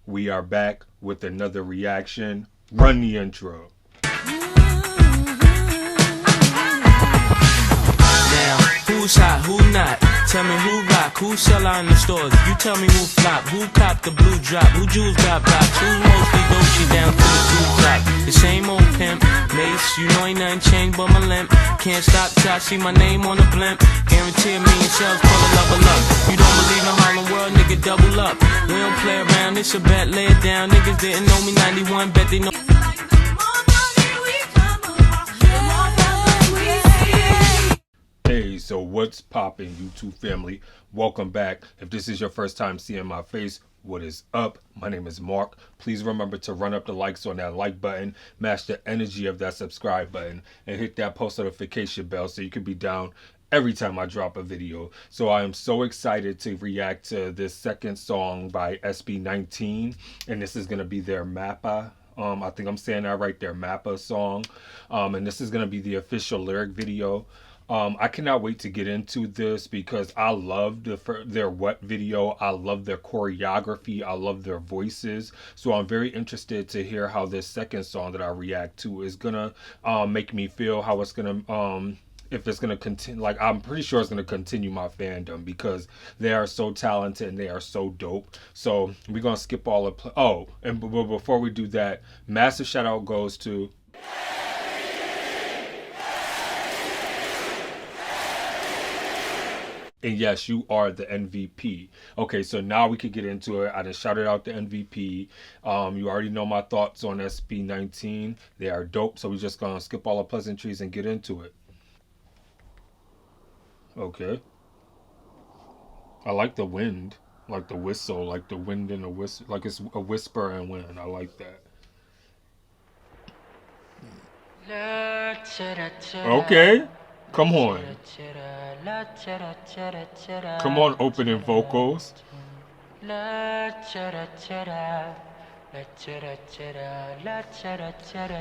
We are back with another reaction. Run the intro. Now, who's hot, who not? Tell me who rock, who sell out in the stores. You tell me who flop, who cop the blue drop, who jewels got blocks, who's mostly Dolce down to the blue top. The same old pimp, Mace, you know ain't nothing changed but my limp. Can't stop till I see my name on the blimp. Guarantee a million sales, call it level up. You don't believe in Harlem World, nigga, double up. We don't play around, it's a bet, lay it down. Niggas didn't know me 91, bet they know. Hey, so what's poppin', YouTube family? Welcome back. If this is your first time seeing my face, what is up? My name is Mark. Please remember to run up the likes on that like button, match the energy of that subscribe button, and hit that post notification bell so you can be down every time I drop a video. So I am so excited to react to this second song by SB19, and this is going to be their MAPA. I think I'm saying that right, their MAPA song. And this is going to be the official lyric video. I cannot wait to get into this because I love their What video. I love their choreography. I love their voices. So I'm very interested to hear how this second song that I react to is gonna make me feel, how it's gonna if it's gonna continue. Like, I'm pretty sure it's gonna continue my fandom because they are so talented and they are so dope. So we're gonna skip all the and before we do that, massive shout out goes to and yes, you are the MVP. Okay, so now we can get into it. I just shouted out the MVP. You already know my thoughts on SB19. They are dope, so we're just gonna skip all the pleasantries and get into it. Okay. I like the wind, like the whistle, like the wind and a whistle, like it's a whisper and wind. I like that. Okay. Come on. Come on, opening vocals.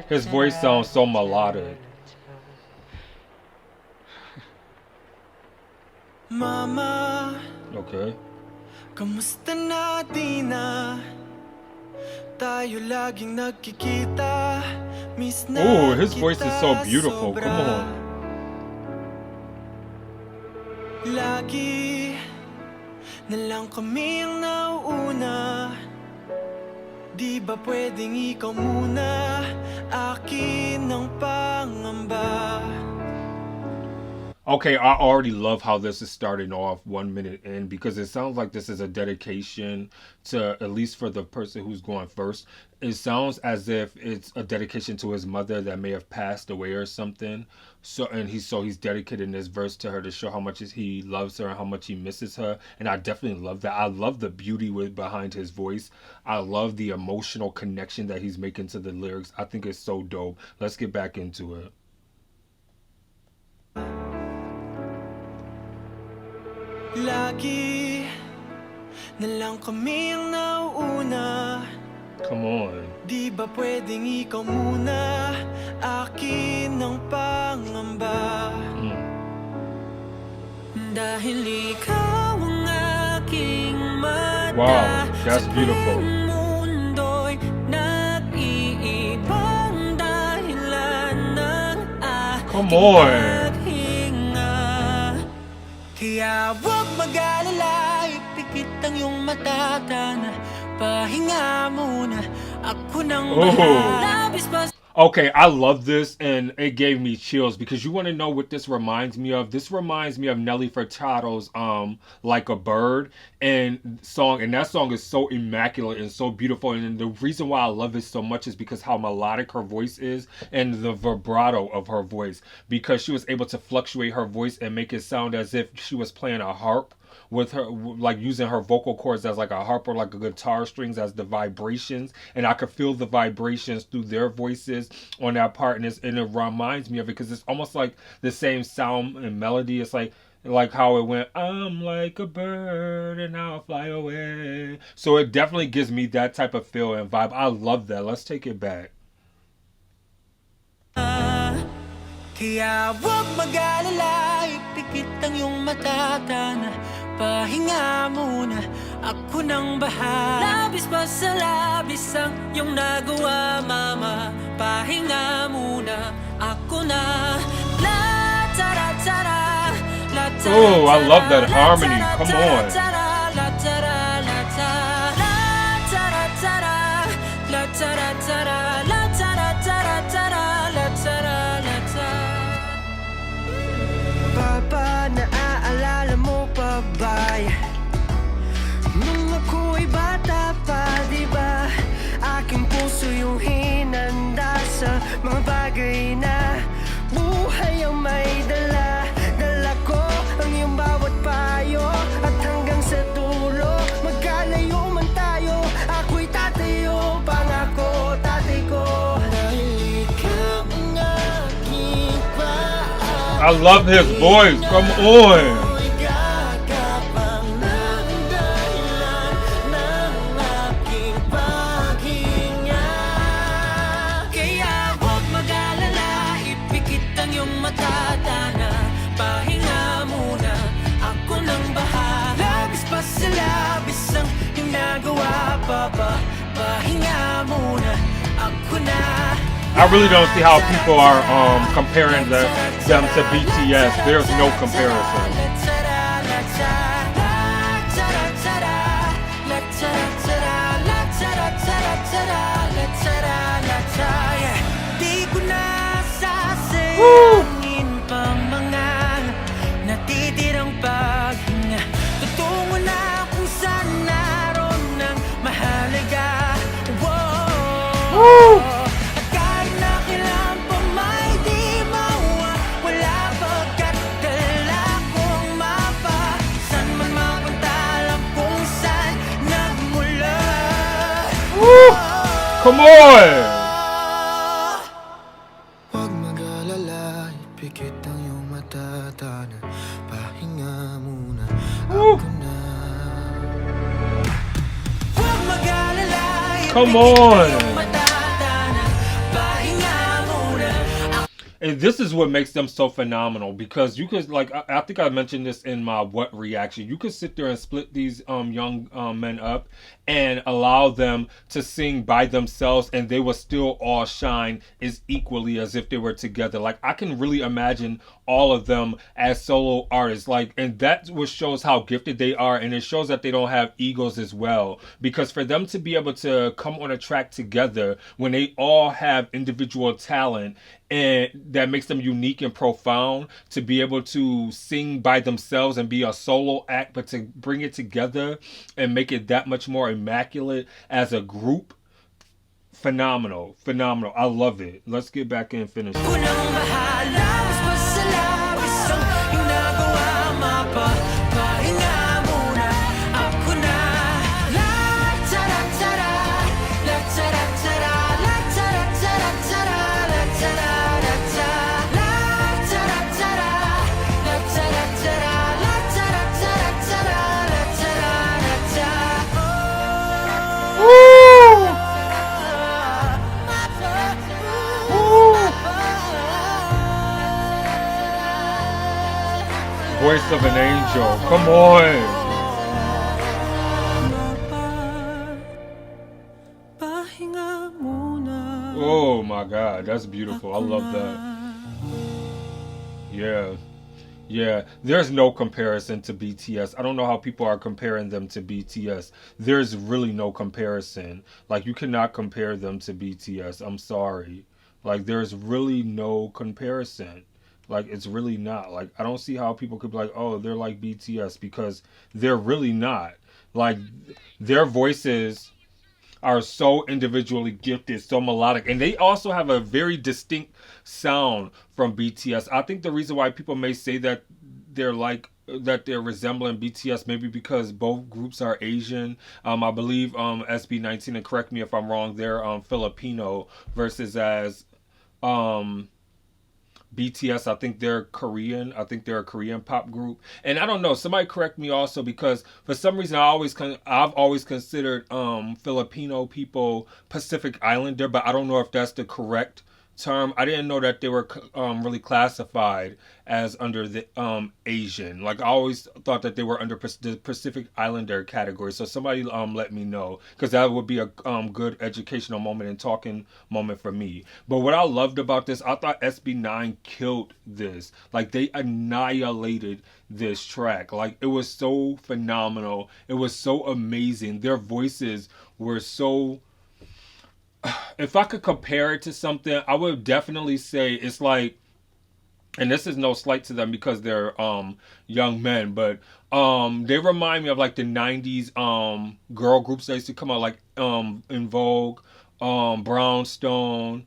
His voice sounds so melodic. Mama, okay. Kamusta na di na tayo laging nagkikita. Miss na oh, his voice is so beautiful. Come on. Lagi na lang kami ang nauuna. Di ba pwedeng ikaw muna? Akin ang pangamba. Okay, I already love how this is starting off 1 minute in because it sounds like this is a dedication to, at least for the person who's going first, it sounds as if it's a dedication to his mother that may have passed away or something. So he's dedicating this verse to her to show how much he loves her and how much he misses her. And I definitely love that. I love the beauty behind his voice. I love the emotional connection that he's making to the lyrics. I think it's so dope. Let's get back into it. Lagi na lang kami ang nauuna. Come on. Di ba pwedeng ikaw muna? Akin ang pangamba. Dahil ikaw ang aking mata. Wow, that's beautiful. Mundo'y nag-iibang dahilan ng come on. Kaya huwag mag-alala, ipikit ang iyong mata na pahinga muna. Ako nang bahala. Okay, I love this, and it gave me chills because you want to know what this reminds me of? This reminds me of Nelly Furtado's Like a Bird and that song is so immaculate and so beautiful, and the reason why I love it so much is because how melodic her voice is and the vibrato of her voice, because she was able to fluctuate her voice and make it sound as if she was playing a harp with her, like using her vocal cords as like a harp or like a guitar strings as the vibrations, and I could feel the vibrations through their voices on that part, and it reminds me of it because it's almost like the same sound and melody. It's like how it went, I'm like a bird and I'll fly away. So it definitely gives me that type of feel and vibe. I love that. Let's take it back. Kaya huwag mag-alala, ipikit ang iyong mata na pahinga muna. ako nang bahala. Labis pa sa labis ang iyong nagawa, mama. Pahinga muna, ako na. La tara tara, la tara. Oh, I love that harmony. Come on. La tara la tara, la tara tara, la tara tara, la tara tara tara, la tara la tara. Papa, naaalala mo pa ba? Nung ako'y bata pa, diba? Aking puso yung hinanda sa mga bagay na buhay ang may dala. Dala ko ang iyong bawat payo, at hanggang sa dulo magkalayo man tayo, ako'y tatayo, pangako tatay ko. Dahil ikaw ang aking paa. I love his voice. Come on. I really don't see how people are comparing them to BTS. There's no comparison. Sasayangin pa mga natitirang paghinga. Tutungo na kung saan naroon ng mahalaga. Whoa. At kahit na kailan pa may di mauwa, wala pagkat dala kong mapa. Saan man mapunta, alam kung saan nagmula. Come on! Pikit ang iyong mata, tanan. Pahinga muna, ako na. Huwag mag-alala. Come on! And this is what makes them so phenomenal, because you could, like, I think I mentioned this in my what reaction. You could sit there and split these young men up and allow them to sing by themselves, and they will still all shine as equally as if they were together. Like, I can really imagine all of them as solo artists. Like, and that's what shows how gifted they are, and it shows that they don't have egos as well. Because for them to be able to come on a track together when they all have individual talent, and that makes them unique and profound, to be able to sing by themselves and be a solo act, but to bring it together and make it that much more immaculate as a group, phenomenal. I love it. Let's get back and finish it. Voice of an angel. Come on. Oh my God, that's beautiful. I love that. Yeah. There's no comparison to BTS. I don't know how people are comparing them to BTS. There's really no comparison. Like, you cannot compare them to BTS. I'm sorry. Like, there's really no comparison. Like, it's really not. Like, I don't see how people could be like, oh, they're like BTS, because they're really not. Like, their voices are so individually gifted, so melodic, and they also have a very distinct sound from BTS. I think the reason why people may say that they're resembling BTS, maybe because both groups are Asian. I believe SB19, and correct me if I'm wrong, they're Filipino, versus as BTS, I think they're Korean. I think they're a Korean pop group. And I don't know, somebody correct me also, because for some reason I've always considered Filipino people Pacific Islander, but I don't know if that's the correct term. I didn't know that they were really classified as under the Asian. Like I always thought that they were under the Pacific Islander category. So somebody let me know, because that would be a good educational moment and talking moment for me. But what I loved about this, I thought SB9 killed this. Like they annihilated this track. Like it was so phenomenal. It was so amazing. Their voices were so, if I could compare it to something, I would definitely say it's like, and this is no slight to them because they're young men, but they remind me of like the 90s girl groups that used to come out, like In Vogue, Brownstone,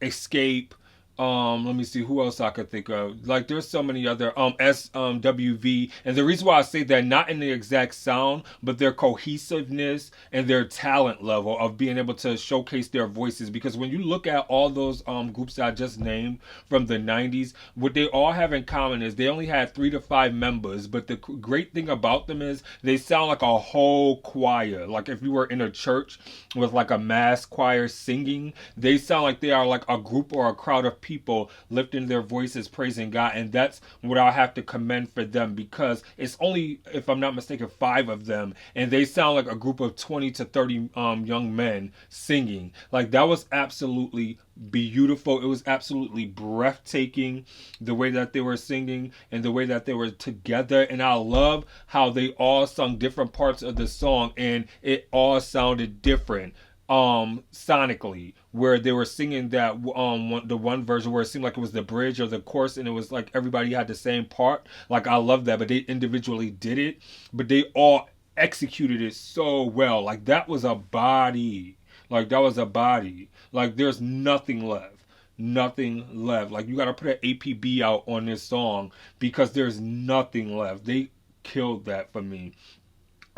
Escape. Let me see who else I could think of. Like there's so many other SWV, and the reason why I say that, not in the exact sound, but their cohesiveness and their talent level of being able to showcase their voices. Because when you look at all those groups that I just named from the 90s, what they all have in common is they only had 3 to 5 members. But the great thing about them is they sound like a whole choir. Like if you were in a church with like a mass choir singing, they sound like they are like a group or a crowd of people lifting their voices praising God. And that's what I have to commend for them, because it's only, if I'm not mistaken, 5 of them, and they sound like a group of 20 to 30 young men singing. Like that was absolutely beautiful. It was absolutely breathtaking, the way that they were singing and the way that they were together. And I love how they all sung different parts of the song and it all sounded different sonically, where they were singing that the one version where it seemed like it was the bridge or the chorus, and it was like everybody had the same part. Like I love that, but they individually did it, but they all executed it so well. Like that was a body. Like that was a body. Like there's nothing left. Nothing left. Like you gotta put an APB out on this song because there's nothing left. They killed that for me.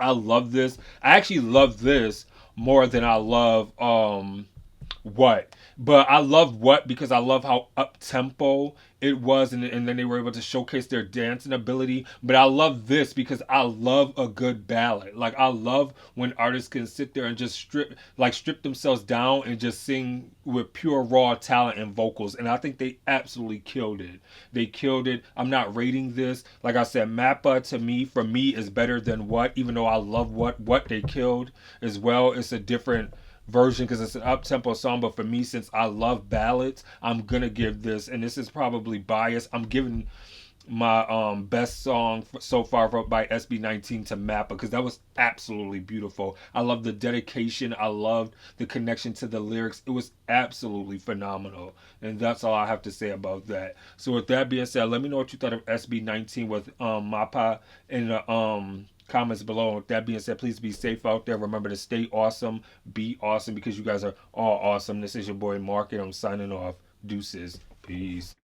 I love this. I actually love this more than I love what. But I love what because I love how up tempo it was, and then they were able to showcase their dancing ability. But I love this because I love a good ballad. Like I love when artists can sit there and just strip themselves down and just sing with pure raw talent and vocals. And I think they absolutely killed it. They killed it. I'm not rating this. Like I said, MAPA to me, for me, is better than what, even though I love what they killed as well. It's a different version because it's an up-tempo song, but for me, since I love ballads, I'm gonna give this, and this is probably biased, I'm giving my best song so far by SB19 to MAPA, because that was absolutely beautiful. I love the dedication. I loved the connection to the lyrics. It was absolutely phenomenal, and that's all I have to say about that. So with that being said, let me know what you thought of SB19 with MAPA in the comments below. With that being said, please be safe out there. Remember to stay awesome, be awesome, because you guys are all awesome. This is your boy Mark, and I'm signing off. Deuces. Peace.